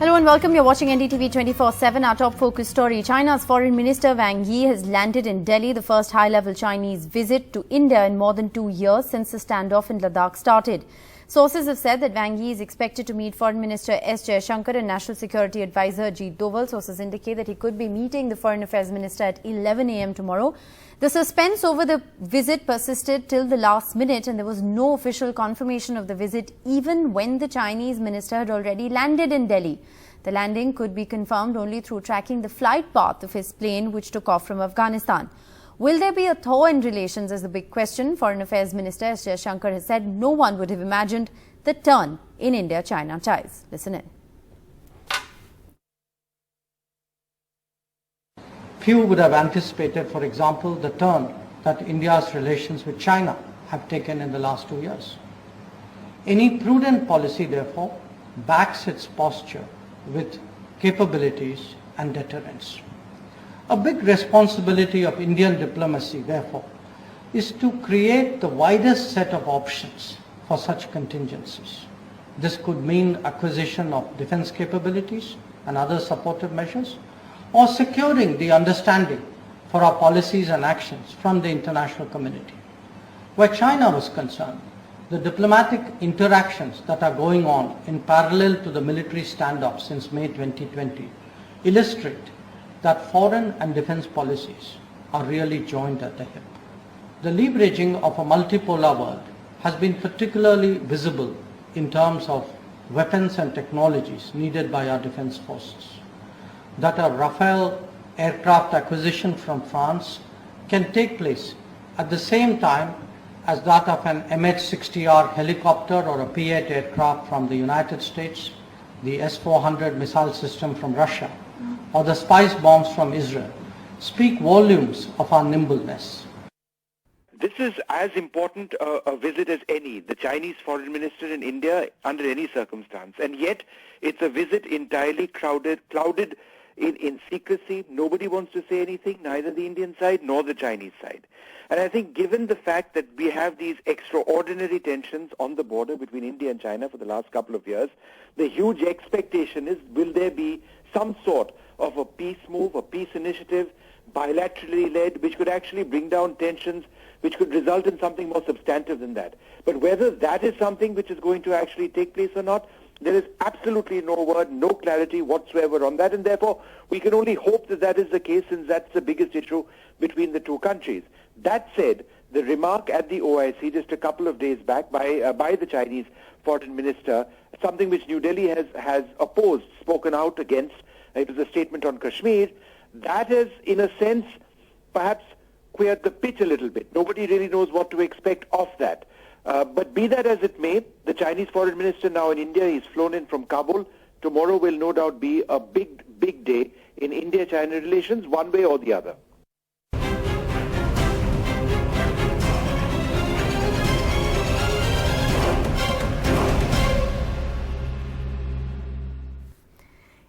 Hello and welcome. You're watching NDTV 24/7. Our top focus story. China's Foreign Minister Wang has landed in Delhi, the first high-level Chinese visit to India in more than 2 years since the standoff in Ladakh started. Sources have said that Wang is expected to meet Foreign Minister S. Jaishankar and National Security Advisor Ajit Doval. Sources indicate that he could be meeting the Foreign Affairs Minister at 11 a.m. tomorrow. The suspense over the visit persisted till the last minute, and there was no official confirmation of the visit even when the Chinese minister had already landed in Delhi. The landing could be confirmed only through tracking the flight path of his plane, which took off from Afghanistan. Will there be a thaw in relations is the big question. Foreign Affairs Minister S. Jaishankar has said no one would have imagined the turn in India-China ties. Listen in. Few would have anticipated, for example, the turn that India's relations with China have taken in the last 2 years. Any prudent policy, therefore, backs its posture with capabilities and deterrence. A big responsibility of Indian diplomacy, therefore, is to create the widest set of options for such contingencies. This could mean acquisition of defense capabilities and other supportive measures, or securing the understanding for our policies and actions from the international community. Where China was concerned, the diplomatic interactions that are going on in parallel to the military standoff since May 2020 illustrate that foreign and defense policies are really joined at the hip. The leveraging of a multipolar world has been particularly visible in terms of weapons and technologies needed by our defense forces. That a Rafale aircraft acquisition from France can take place at the same time as that of an MH-60R helicopter or a P-8 aircraft from the United States, the S-400 missile system from Russia, or the spice bombs from Israel, speak volumes of our nimbleness. This is as important a visit as any, the Chinese foreign minister in India under any circumstance. And yet, it's a visit entirely clouded in secrecy. Nobody wants to say anything, neither the Indian side nor the Chinese side. And I think given the fact that we have these extraordinary tensions on the border between India and China for the last couple of years, the huge expectation is, will there be some sort of a peace move, a peace initiative, bilaterally led, which could actually bring down tensions, which could result in something more substantive than that. But whether that is something which is going to actually take place or not, there is absolutely no word, no clarity whatsoever on that, and therefore we can only hope that that is the case, since that's the biggest issue between the two countries. That said, the remark at the OIC just a couple of days back by the Chinese foreign minister, something which New Delhi has opposed, spoken out against, it was a statement on Kashmir, that has, in a sense, perhaps queered the pitch a little bit. Nobody really knows what to expect of that. But be that as it may, the Chinese foreign minister now in India, he's flown in from Kabul. Tomorrow will no doubt be a big day in India-China relations, one way or the other.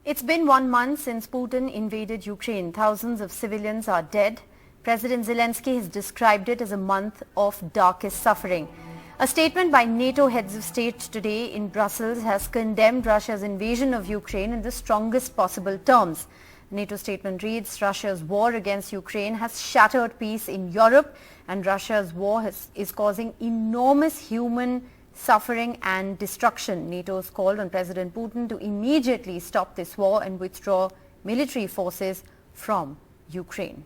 It's been 1 month since Putin invaded Ukraine. Thousands of civilians are dead. President Zelensky has described it as a month of darkest suffering. A statement by NATO heads of state today in Brussels has condemned Russia's invasion of Ukraine in the strongest possible terms. The NATO statement reads, Russia's war against Ukraine has shattered peace in Europe, and Russia's war is causing enormous human suffering and destruction. NATO has called on President Putin to immediately stop this war and withdraw military forces from Ukraine.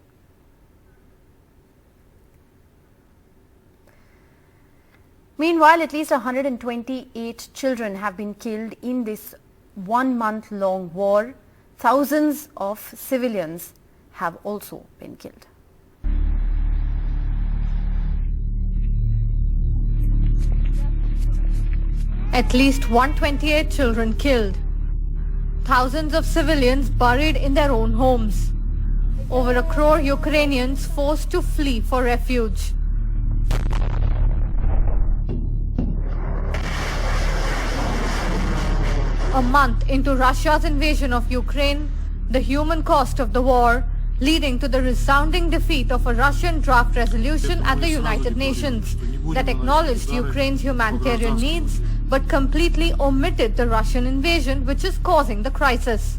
Meanwhile, at least 128 children have been killed in this 1-month-long war. Thousands of civilians have also been killed. At least 128 children killed. Thousands of civilians buried in their own homes. Over 1 crore Ukrainians forced to flee for refuge. A month into Russia's invasion of Ukraine, the human cost of the war leading to the resounding defeat of a Russian draft resolution at the United Nations that acknowledged Ukraine's humanitarian needs but completely omitted the Russian invasion, which is causing the crisis.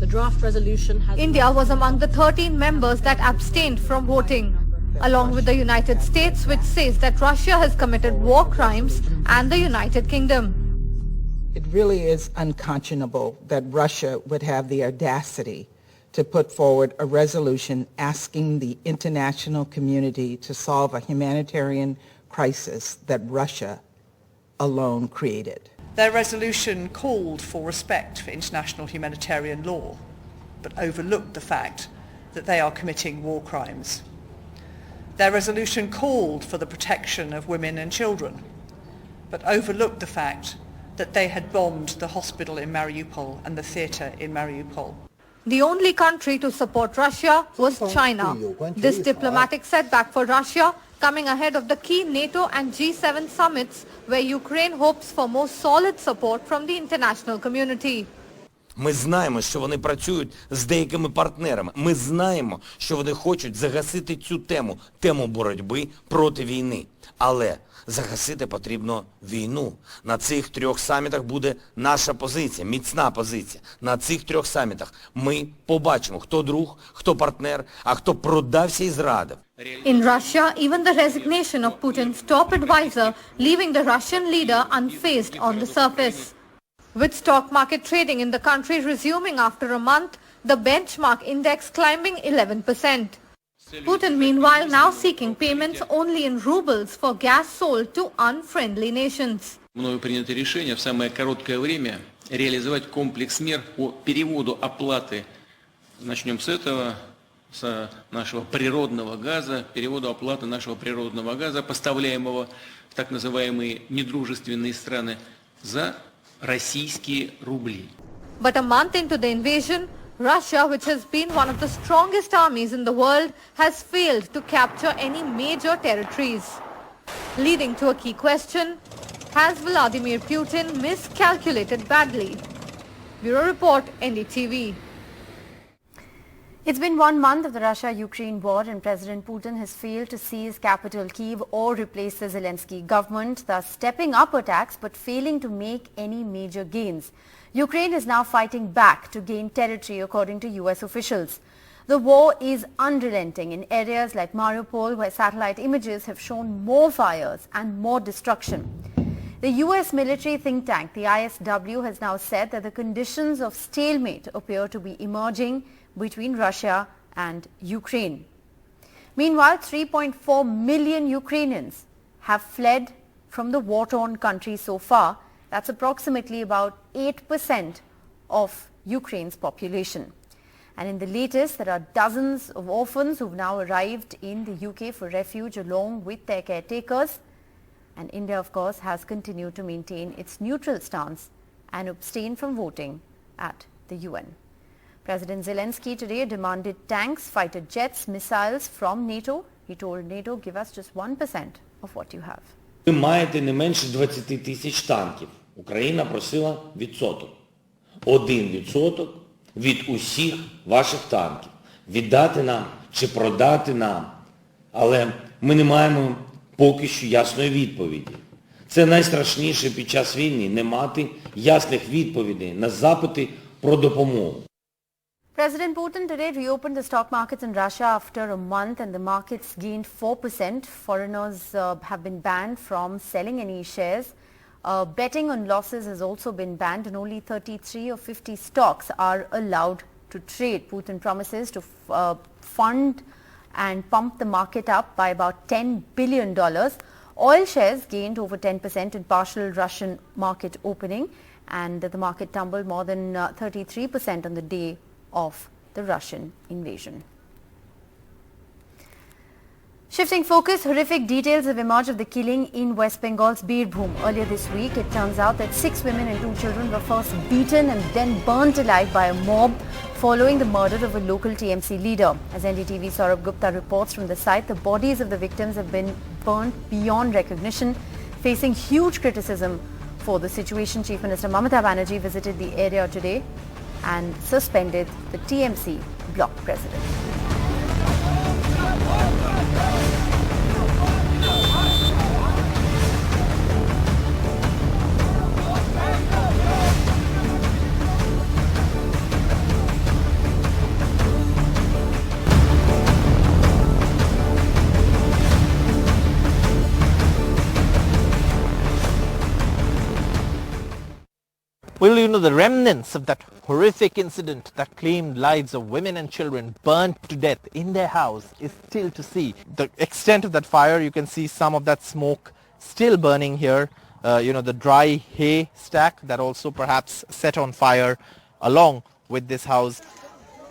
The draft resolution has... India was among the 13 members that abstained from voting, along with the United States, which says that Russia has committed war crimes, and the United Kingdom. It really is unconscionable that Russia would have the audacity to put forward a resolution asking the international community to solve a humanitarian crisis that Russia alone created. Their resolution called for respect for international humanitarian law, but overlooked the fact that they are committing war crimes. Their resolution called for the protection of women and children, but overlooked the fact that they had bombed the hospital in Mariupol and the theatre in Mariupol. The only country to support Russia was China. This diplomatic setback for Russia coming ahead of the key NATO and G7 summits where Ukraine hopes for more solid support from the international community. Ми знаємо, що вони працюють з деякими партнерами. Ми знаємо, що вони хочуть загасити цю тему, тему боротьби проти війни. Але загасити потрібно війну. На цих 3 самітах буде наша позиція, міцна позиція. На цих 3 самітах ми побачимо, хто друг, хто партнер, а хто продався і зрадив. In Russia, even the resignation of Putin's top advisor, leaving the Russian leader unfazed on the surface. With stock market trading in the country resuming after a month, the benchmark index climbing 11%. Putin, meanwhile, now seeking payments only in rubles for gas sold to unfriendly nations. Мною принято решение в самое короткое время реализовать комплекс мер по переводу оплаты. Начнем с этого, с нашего природного газа, переводу оплаты нашего природного газа, поставляемого в так называемые недружественные страны, за российские рубли. But a month into the invasion, Russia, which has been one of the strongest armies in the world, has failed to capture any major territories. Leading to a key question, has Vladimir Putin miscalculated badly? Bureau Report, NDTV. It's been 1 month of the Russia-Ukraine war and President Putin has failed to seize capital Kyiv or replace the Zelensky government, thus stepping up attacks but failing to make any major gains. Ukraine is now fighting back to gain territory according to US officials. The war is unrelenting in areas like Mariupol where satellite images have shown more fires and more destruction. The US military think tank, the ISW, has now said that the conditions of stalemate appear to be emerging between Russia and Ukraine. Meanwhile, 3.4 million Ukrainians have fled from the war-torn country so far. That's approximately about 8% of Ukraine's population. And in the latest, there are dozens of orphans who've now arrived in the UK for refuge along with their caretakers. And India, of course, has continued to maintain its neutral stance and abstain from voting at the UN. President Zelensky today demanded tanks, fighter jets, missiles from NATO. He told NATO, give us just 1% of what you have. Ви маєте не менше 20 тисяч танків. Україна просила відсоток. 1% від усіх ваших танків. Віддати нам чи продати нам. Але ми не маємо поки що ясної відповіді. Це найстрашніше під час війни – не мати ясних відповідей на запити про допомогу. President Putin today reopened the stock markets in Russia after a month and the markets gained 4%. Foreigners have been banned from selling any shares. Betting on losses has also been banned and only 33 of 50 stocks are allowed to trade. Putin promises to fund and pump the market up by about $10 billion. Oil shares gained over 10% in partial Russian market opening and the market tumbled more than 33% on the day of the Russian invasion. Shifting focus, horrific details have emerged of the killing in West Bengal's Birbhum. Earlier this week, it turns out that 6 women and 2 children were first beaten and then burnt alive by a mob following the murder of a local TMC leader. As NDTV Saurabh Gupta reports from the site, the bodies of the victims have been burnt beyond recognition, facing huge criticism for the situation. Chief Minister Mamata Banerjee visited the area today and suspended the TMC bloc president. Well, you know, the remnants of that horrific incident that claimed lives of women and children burnt to death in their house is still to see. The extent of that fire, you can see some of that smoke still burning here. You know, the dry hay stack that also perhaps set on fire along with this house.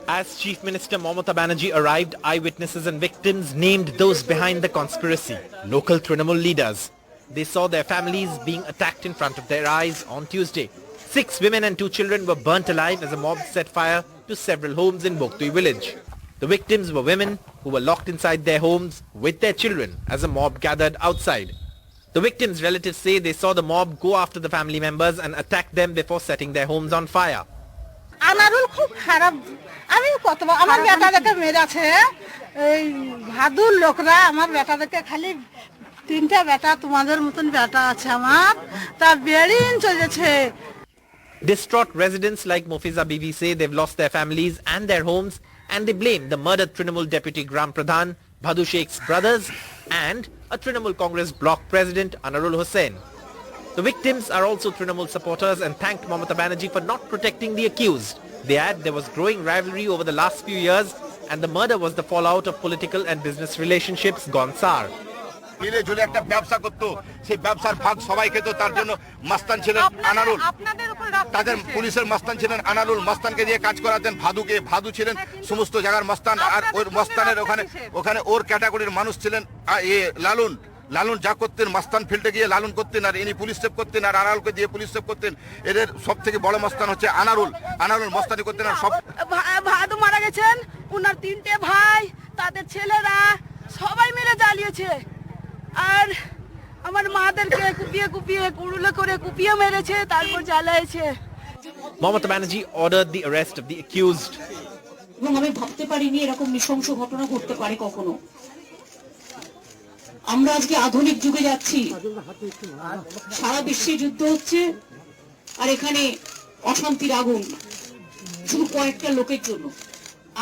As Chief Minister Mamata Banerjee arrived, eyewitnesses and victims named those behind the conspiracy, local Trinamool leaders. They saw their families being attacked in front of their eyes on Tuesday. 6 women and 2 children were burnt alive as a mob set fire to several homes in Boktui village. The victims were women who were locked inside their homes with their children as a mob gathered outside. The victims' relatives say they saw the mob go after the family members and attack them before setting their homes on fire. Anarul খুব খারাপ আমি কতবার আমার বেটাদেরকে মেরেছে এই ভাদুর লোকরা আমার বেটাদেরকে খালি 3টা বেটা তোমাদের মতন বেটা আছে আমার তা বেরিন চলেছে. Distraught residents like Mofiza Bibi say they've lost their families and their homes and they blame the murdered Trinamool Deputy Gram Pradhan, Bhadu Sheikh's brothers and a Trinamool Congress bloc president Anarul Hussain. The victims are also Trinamool supporters and thanked Mamata Banerjee for not protecting the accused. They add there was growing rivalry over the last few years and the murder was the fallout of political and business relationships gone sour. মিলে ঝুলে একটা ব্যবসা করতো, সেই ব্যবসার ভাগ সবাই খেত, তার জন্য মাস্তান ছিলেন আনারুল, তাদের পুলিশের মাস্তান ছিলেন আনারুল, মাস্তানকে দিয়ে কাজ করাতেন ভাদু ছিলেন সমস্ত জায়গার মাস্তান, আর ওই মাস্তানের ওখানে ওর ক্যাটাগরির মানুষ ছিলেন লালুন যা করতেন মাস্তান ফিল্ডে গিয়ে লালুন করতেন আর ইনি পুলিশ সেভ করতেন আর আনারুলকে দিয়ে পুলিশ সেভ করতেন। এদের সব থেকে বড় মাস্তান হচ্ছে আনারুল মাস্তানি করতেন। আর সব ভাদু মারা গেছেন, ওনার 3টে ভাই তাদের ছেলেরা সবাই মিলে জ্বালিয়েছে আর আমার মাদেরকে কুপিয়ে কুড়ুলে করে কুপিয়ে মেরেছে তারপর জ্বালায়েছে। Mamata Banerjee ordered the arrest of the accused. এবং আমি ভাবতে পারিনি এরকম নৃশংস ঘটনা ঘটতে পারে কখনো। আমরা আজকে আধুনিক যুগে যাচ্ছি, সারা বিশ্বে যুদ্ধ হচ্ছে আর এখানে অশান্তির আগুন শুধু কয়েকটা লোকের জন্য।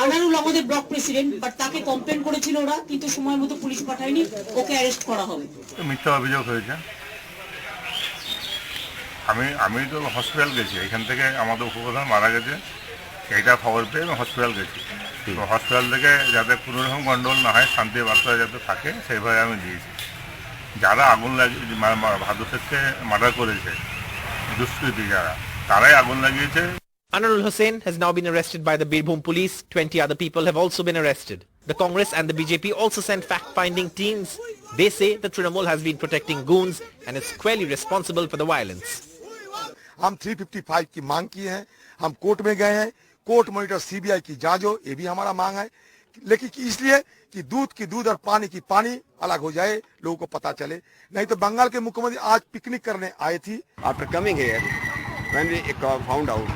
আনারুল আমাদের ব্লক প্রেসিডেন্ট, বাট তাকে কমপ্লেন করেছিল ওরা, কিন্তু সময় মতো পুলিশ পাঠায়নি, ওকে অ্যারেস্ট করা হবে। মিথ্যা অভিযোগ হয়েছে। আমি তো হসপিটাল গেছি, এখান থেকে আমাদের উপপ্রধান মারা গেছে সেইটা খবর পেয়ে আমি হসপিটাল গেছি। তো হসপিটাল থেকে যাতে কোনো রকম গন্ডগোল না হয়, শান্তি বার্তা যাতে থাকে সেইভাবে আমি দিয়েছি। যারা আগুন লাগিয়ে ভাদু শেখকে মার্ডার করেছে দুষ্কৃতী যারা, তারাই আগুন লাগিয়েছে। Anarul Hussain has now been arrested by the Birbhum police. 20 other people have also been arrested. The Congress and the BJP also sent fact-finding teams. They say the Trinamool has been protecting goons and is squarely responsible for the violence. हम 355 की मांग की है, हम court में गए हैं, court monitor CBI की जांच हो, ये भी हमारा मांग है, लेकिन इसलिए कि दूध की दूध और पानी की पानी अलग हो जाए, लोगों को पता चले। नहीं तो बंगाल के मुख्यमंत्री आज पिकनिक करने आए थी। After coming here, when we found out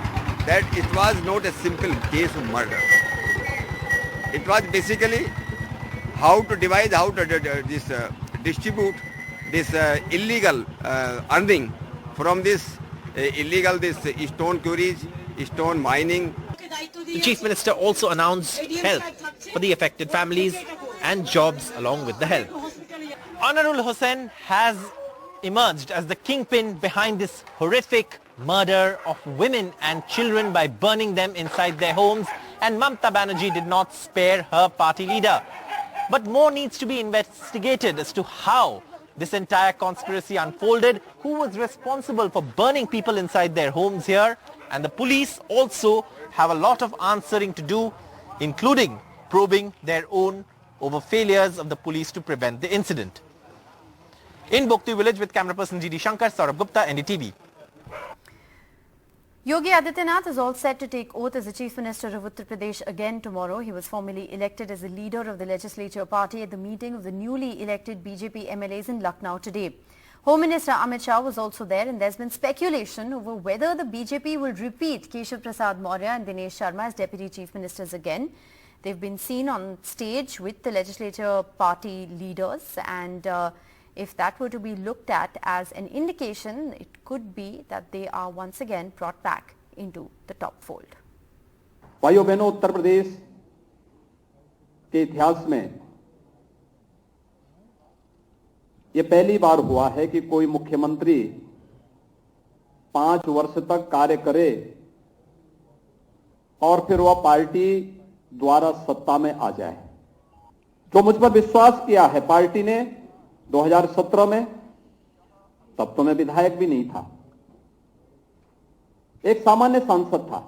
that it was not a simple case of murder, it was basically how to devise, how to distribute this illegal earning from this illegal stone quarries, stone mining. The Chief Minister also announced help for the affected families and jobs along with the help. Anarul Hussain has emerged as the kingpin behind this horrific murder of women and children by burning them inside their homes, and Mamata Banerjee did not spare her party leader. But more needs to be investigated as to how this entire conspiracy unfolded, who was responsible for burning people inside their homes here, and the police also have a lot of answering to do, including probing their own over failures of the police to prevent the incident. In Boktui village with camera person G.D. Shankar, Saurabh Gupta, NDTV. Yogi Adityanath is all set to take oath as the Chief Minister of Uttar Pradesh again tomorrow. He was formally elected as the leader of the legislature party at the meeting of the newly elected BJP MLAs in Lucknow today. Home Minister Amit Shah was also there, and there's been speculation over whether the BJP will repeat Keshav Prasad Maurya and Dinesh Sharma as Deputy Chief Ministers again. They've been seen on stage with the legislature party leaders, and if that were to be looked at as an indication, it could be that they are once again brought back into the top fold. भाइयों बहनों, उत्तर प्रदेश के इतिहास में ये पहली बार हुआ है कि कोई मुख्यमंत्री 5 वर्ष तक कार्य करे और फिर वह पार्टी द्वारा सत्ता में आ जाए। जो मुझ पर विश्वास किया है पार्टी ने 2017 में, तब तो मैं विधायक भी नहीं था, एक सामान्य सांसद था,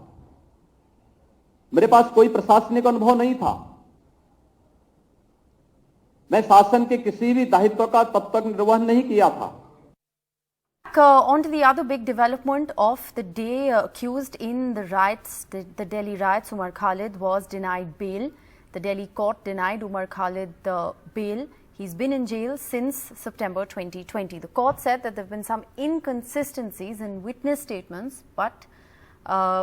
मेरे पास कोई प्रशासनिक अनुभव नहीं था, मैं शासन के किसी भी दायित्व का तब तक निर्वहन नहीं किया था। On to the other big development of the day, accused in the riots, the Delhi riots, Umar Khalid was denied bail. The Delhi court denied Umar Khalid the bail. He's been in jail since September 2020. The court said that there have been some inconsistencies in witness statements, but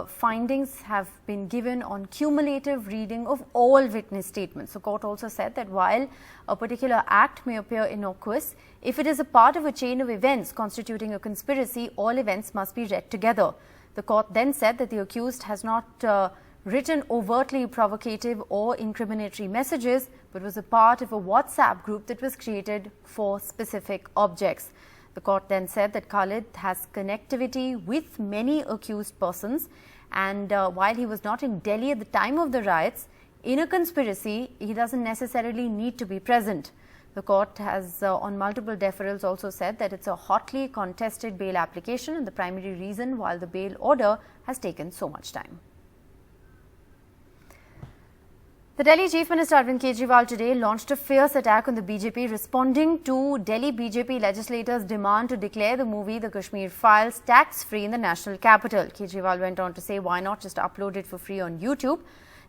findings have been given on cumulative reading of all witness statements. The court also said that while a particular act may appear innocuous, if it is a part of a chain of events constituting a conspiracy, all events must be read together. The court then said that the accused has not written overtly provocative or incriminatory messages, but was a part of a WhatsApp group that was created for specific objects. The court then said that Khalid has connectivity with many accused persons, and while he was not in Delhi at the time of the riots, in a conspiracy, he doesn't necessarily need to be present. The court has on multiple deferrals also said that it's a hotly contested bail application and the primary reason why the bail order has taken so much time. The Delhi Chief Minister Arvind Kejriwal today launched a fierce attack on the BJP, responding to Delhi BJP legislators' demand to declare the movie The Kashmir Files tax-free in the national capital. Kejriwal went on to say, why not just upload it for free on YouTube?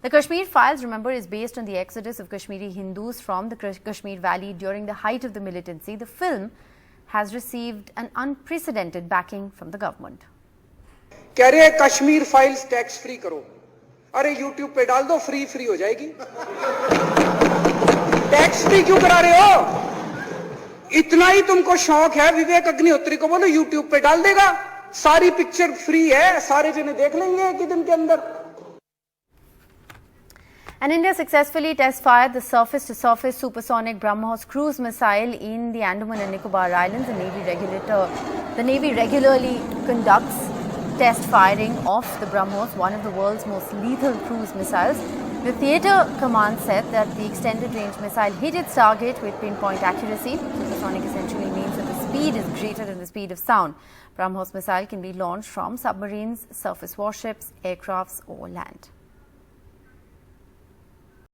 The Kashmir Files, remember, is based on the exodus of Kashmiri Hindus from the Kashmir Valley during the height of the militancy. The film has received an unprecedented backing from the government. कह रहे Kashmir files tax free करो, अरे YouTube पे डाल दो, free हो जाएगी। Tax free क्यों करा रहे हो? इतना ही तुमको शौक है, विवेक अग्निहोत्री को बोलो YouTube पे डाल देगा, सारी पिक्चर फ्री है, सारे जने देख लेंगे एक दिन के अंदर। And India successfully test-fired the surface-to-surface supersonic BrahMos cruise missile in the Andaman and Nicobar Islands. The Navy regularly conducts test firing of the BrahMos, one of the world's most lethal cruise missiles. The theatre command said that the extended range missile hit its target with pinpoint accuracy. Supersonic essentially means that the speed is greater than the speed of sound. BrahMos missile can be launched from submarines, surface warships, aircrafts or land.